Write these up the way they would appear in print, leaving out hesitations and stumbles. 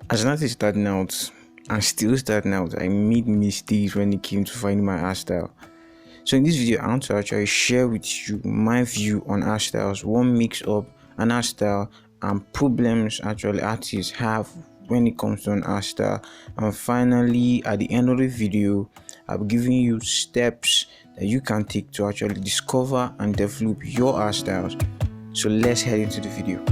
As an artist starting out and still starting out, I made mistakes when it came to finding my art style. So in this video, I want to actually share with you my view on art styles, what makes up an art style, and problems actually artists have when it comes to an art style. And finally, at the end of the video, I'll be giving you steps that you can take to actually discover and develop your art styles. So let's head into the video.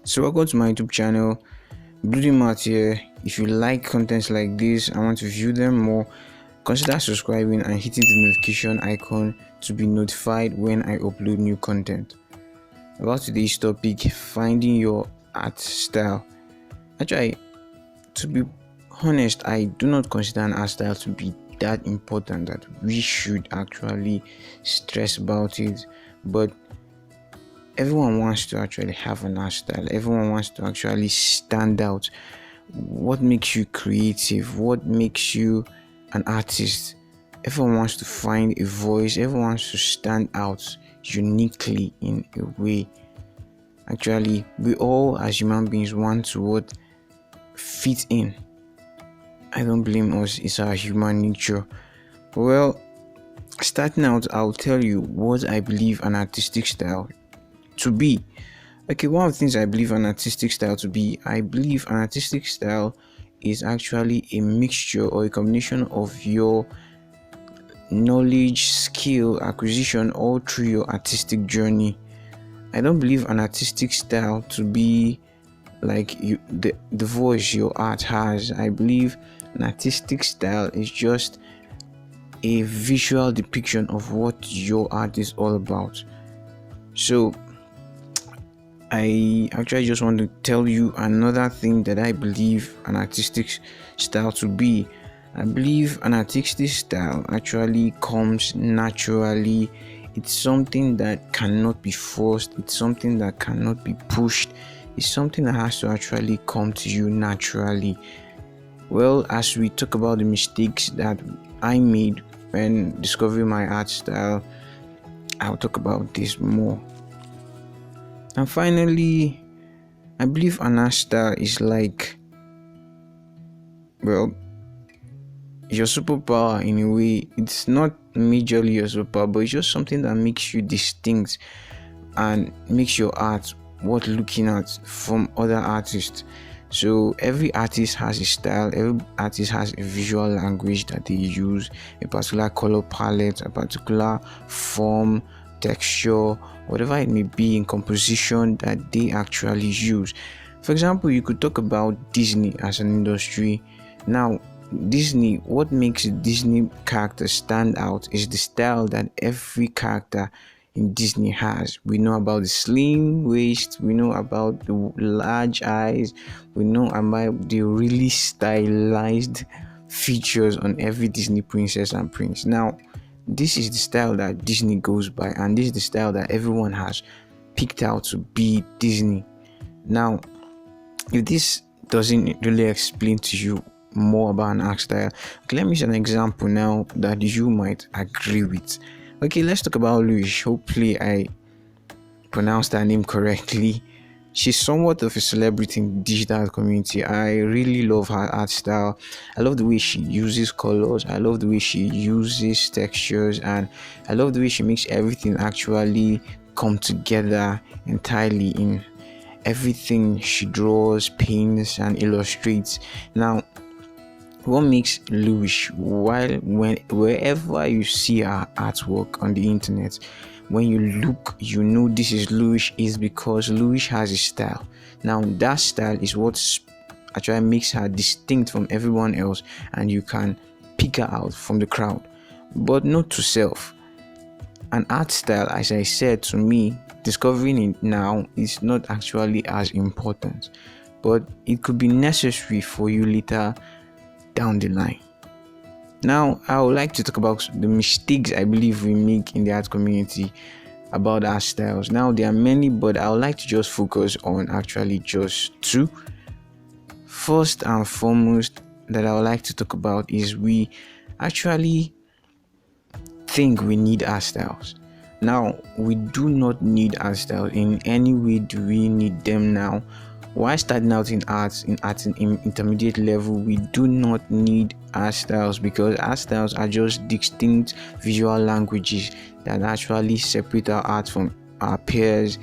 So welcome to my YouTube channel, bluedeemart here. If you like contents like this and want to view them more, consider subscribing and hitting the notification icon to be notified when I upload new content. About today's topic, finding your art style. Actually, to be honest, I do not consider an art style to be that important that we should actually stress about it, but everyone wants to actually have an art style. Everyone wants to actually stand out. What makes you creative? What makes you an artist? Everyone wants to find a voice. Everyone wants to stand out uniquely in a way. Actually, we all as human beings want to fit in. I don't blame us. It's our human nature. Well, starting out, I'll tell you what I believe an artistic style to be. Okay, one of the things I believe an artistic style to be, I believe an artistic style is actually a mixture or a combination of your knowledge, skill, acquisition all through your artistic journey. I don't believe an artistic style to be like the voice your art has. I believe an artistic style is just a visual depiction of what your art is all about. So I actually just want to tell you another thing that I believe an artistic style to be. I believe an artistic style actually comes naturally. It's something that cannot be forced. It's something that cannot be pushed. It's something that has to actually come to you naturally. Well, as we talk about the mistakes that I made when discovering my art style, I'll talk about this more. And finally, I believe an art style is like, well, your superpower in a way. It's not majorly your superpower, but it's just something that makes you distinct and makes your art worth looking at from other artists. So every artist has a style, every artist has a visual language that they use, a particular color palette, a particular form, texture, whatever it may be in composition that they actually use. For example, you could talk about Disney as an industry. Now, Disney, what makes Disney characters stand out is the style that every character in Disney has. We know about the slim waist, we know about the large eyes, we know about the really stylized features on every Disney princess and prince. Now, this is the style that Disney goes by, and this is the style that everyone has picked out to be Disney. Now, if this doesn't really explain to you more about an art style, okay, let me use an example now that you might agree with. Okay, let's talk about Louis. Hopefully I pronounced her name correctly. She's somewhat of a celebrity in the digital community. I really love her art style. I love the way she uses colors. I love the way she uses textures, and I love the way she makes everything actually come together entirely in everything she draws, paints, and illustrates. Now, what makes Louis, wherever you see her artwork on the internet, when you look, you know this is Louis, is because Louis has a style. Now, that style is what actually makes her distinct from everyone else, and you can pick her out from the crowd. But note to self, an art style, as I said, to me, discovering it now is not actually as important, but it could be necessary for you later down the line. Now, I would like to talk about the mistakes I believe we make in the art community about art styles. Now, there are many, but I would like to just focus on actually just two. First and foremost that I would like to talk about is we actually think we need art styles. Now, we do not art styles in any way. Do we need them now? While starting out in arts, in intermediate level, we do not need art styles, because art styles are just distinct visual languages that actually separate our art from our peers.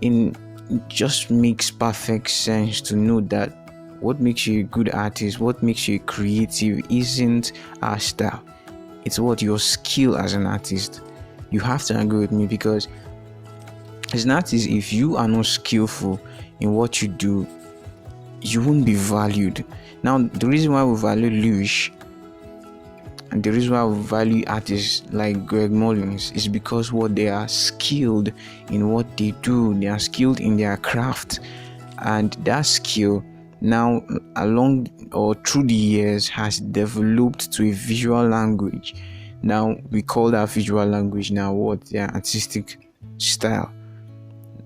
It just makes perfect sense to know that what makes you a good artist, what makes you creative, isn't our style. It's what your skill as an artist. You have to agree with me, because as an artist, if you are not skillful in what you do, you won't be valued. Now, the reason why we value Lewis and the reason why we value artists like Greg Mullins is because what they are skilled in what they do. They are skilled in their craft, and that skill now along or through the years has developed to a visual language. Now we call that visual language now what? Their artistic style.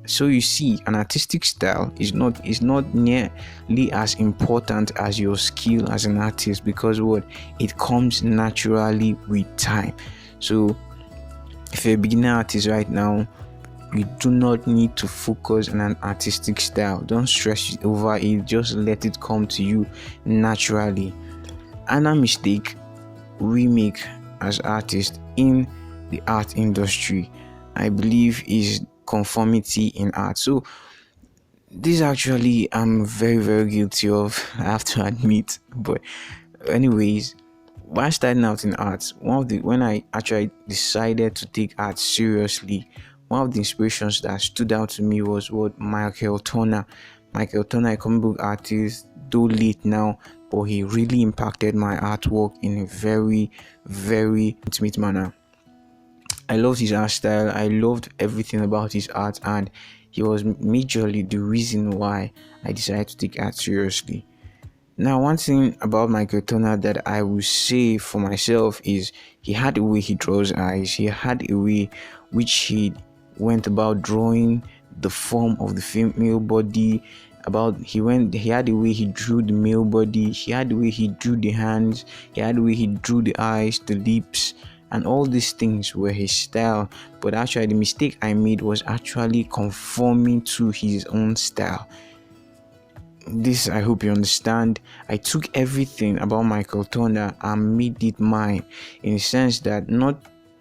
So you see, an artistic style is not nearly as important as your skill as an artist, because what? It comes naturally with time. So if you're a beginner artist right now, you do not need to focus on an artistic style. Don't stress over it, just let it come to you naturally. Another mistake we make as artists in the art industry, I believe, is conformity in art. So this actually I'm very, very guilty of, I have to admit. But anyways, while starting out in art, when I actually decided to take art seriously, one of the inspirations that stood out to me was what Michael Turner, a comic book artist, though late now, but he really impacted my artwork in a very, very intimate manner. I loved his art style. I loved everything about his art, and he was majorly the reason why I decided to take art seriously. Now, one thing about Michael Turner that I will say for myself is he had a way he draws eyes. He had a way which he went about drawing the form of the female body. He had the way he drew the male body. He had the way he drew the hands. He had the way he drew the eyes, the lips, and all these things were his style. But actually, the mistake I made was actually conforming to his own style. This, I hope you understand. I took everything about Michael Turner and made it mine, in the sense that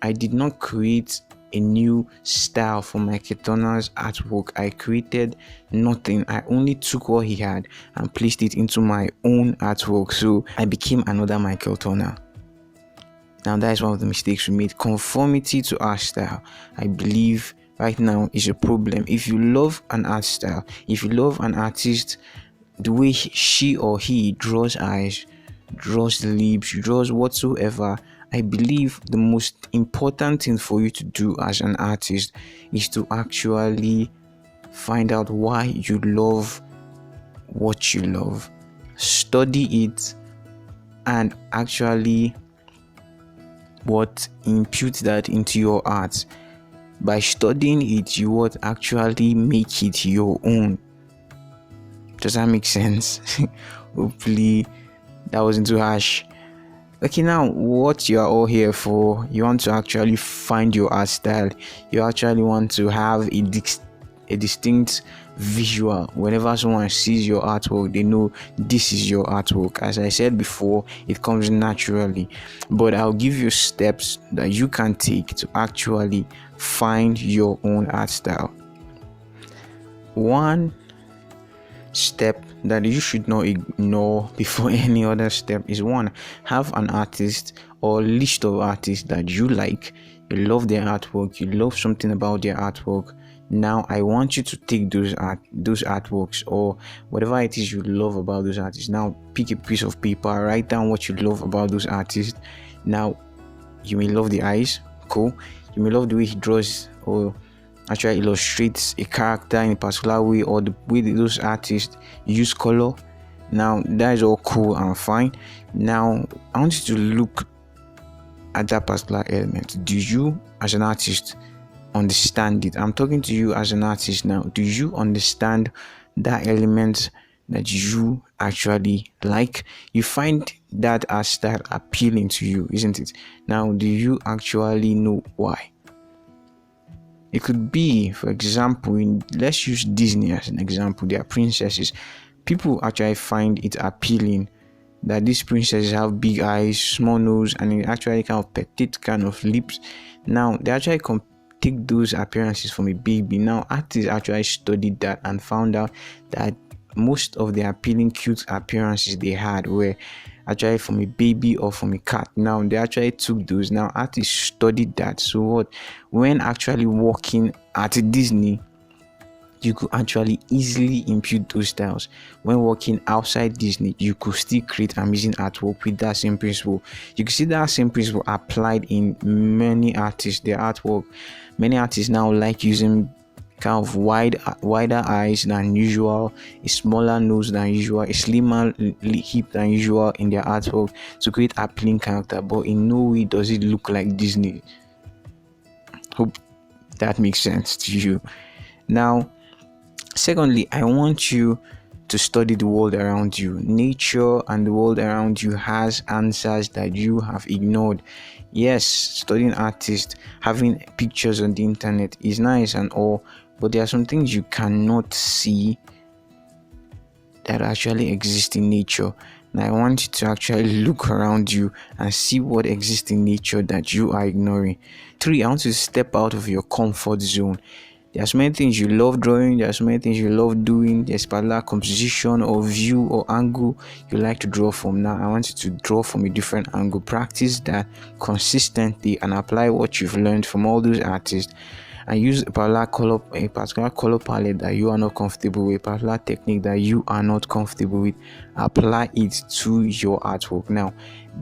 I did not create a new style for Michael Turner's artwork. I created nothing. I only took what he had and placed it into my own artwork. So I became another Michael Turner. Now that is one of the mistakes we made. Conformity to art style, I believe right now, is a problem. If you love an art style, if you love an artist, the way she or he draws eyes, draws the lips, draws whatsoever, I believe the most important thing for you to do as an artist is to actually find out why you love what you love, study it, and actually impute that into your art. By studying it, you would actually make it your own. Does that make sense? Hopefully that wasn't too harsh. Okay, now what you are all here for, you want to actually find your art style. You actually want to have a distinct visual. Whenever someone sees your artwork, they know this is your artwork. As I said before, it comes naturally, but I'll give you steps that you can take to actually find your own art style. One step that you should not ignore before any other step is, one, have an artist or list of artists that you like. You love their artwork, you love something about their artwork. Now I want you to take those artworks or whatever it is you love about those artists. Now pick a piece of paper, write down what you love about those artists. Now you may love the eyes, cool. You may love the way he draws or actually illustrates a character in a particular way, or the way those artists use color. Now that is all cool and fine. Now I want you to look at that particular element. Do you as an artist understand it? I'm talking to you as an artist now. Do you understand that element that you actually like? You find that art style appealing to you, isn't it? Now do you actually know why? It could be, for example, let's use Disney as an example. They are princesses. People actually find it appealing that these princesses have big eyes, small nose, and it actually kind of petite kind of lips. Now they actually take those appearances from a baby. Now artists actually studied that and found out that most of the appealing cute appearances they had were actually from a baby or from a cat. Now they actually took those. Now artists studied that. So what, when actually working at Disney, you could actually easily impute those styles. When working outside Disney, you could still create amazing artwork with that same principle. You can see that same principle applied in many artists, their artwork. Many artists now like using kind of wider eyes than usual, a smaller nose than usual, a slimmer hip than usual in their artwork to create appealing character, but in no way does it look like Disney. Hope that makes sense to you. Now, secondly, I want you to study the world around you. Nature and the world around you has answers that you have ignored. Yes, studying artists, having pictures on the internet is nice and all, but there are some things you cannot see that actually exist in nature. And I want you to actually look around you and see what exists in nature that you are ignoring. 3, I want you to step out of your comfort zone. There are so many things you love drawing, there are so many things you love doing, there's particular composition or view or angle you like to draw from. Now I want you to draw from a different angle. Practice that consistently and apply what you've learned from all those artists, and use a particular color palette that you are not comfortable with, a particular technique that you are not comfortable with. Apply it to your artwork. Now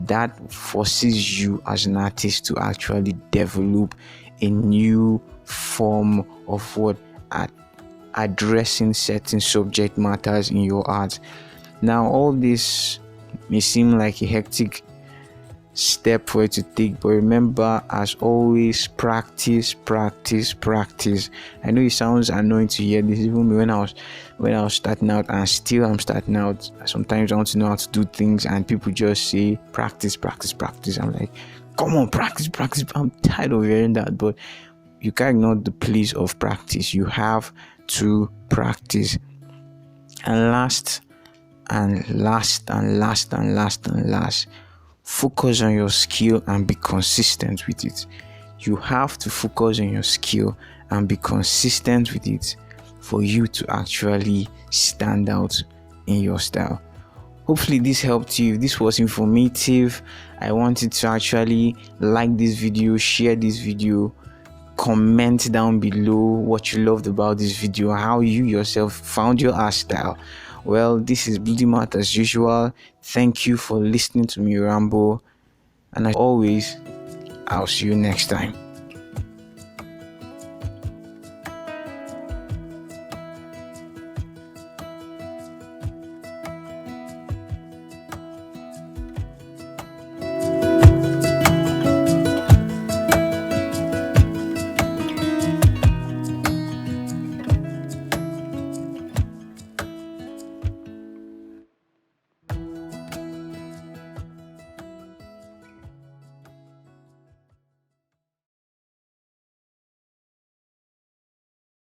that forces you as an artist to actually develop a new form of what addressing certain subject matters in your art. Now all this may seem like a hectic step for you to take, but remember, as always, practice. I know it sounds annoying to hear this, even when I was starting out, and still I'm starting out. Sometimes I want to know how to do things and people just say practice. I'm like, come on, practice. I'm tired of hearing that, but you can't ignore the place of practice. You have to practice. And last, focus on your skill and be consistent with it. You have to focus on your skill and be consistent with it for you to actually stand out in your style. Hopefully this helped you. If this was informative, I wanted to actually like this video, share this video, comment down below what you loved about this video, how you yourself found your art style. Well, this is bluedeemart as usual. Thank you for listening to me ramble, and as always, I'll see you next time.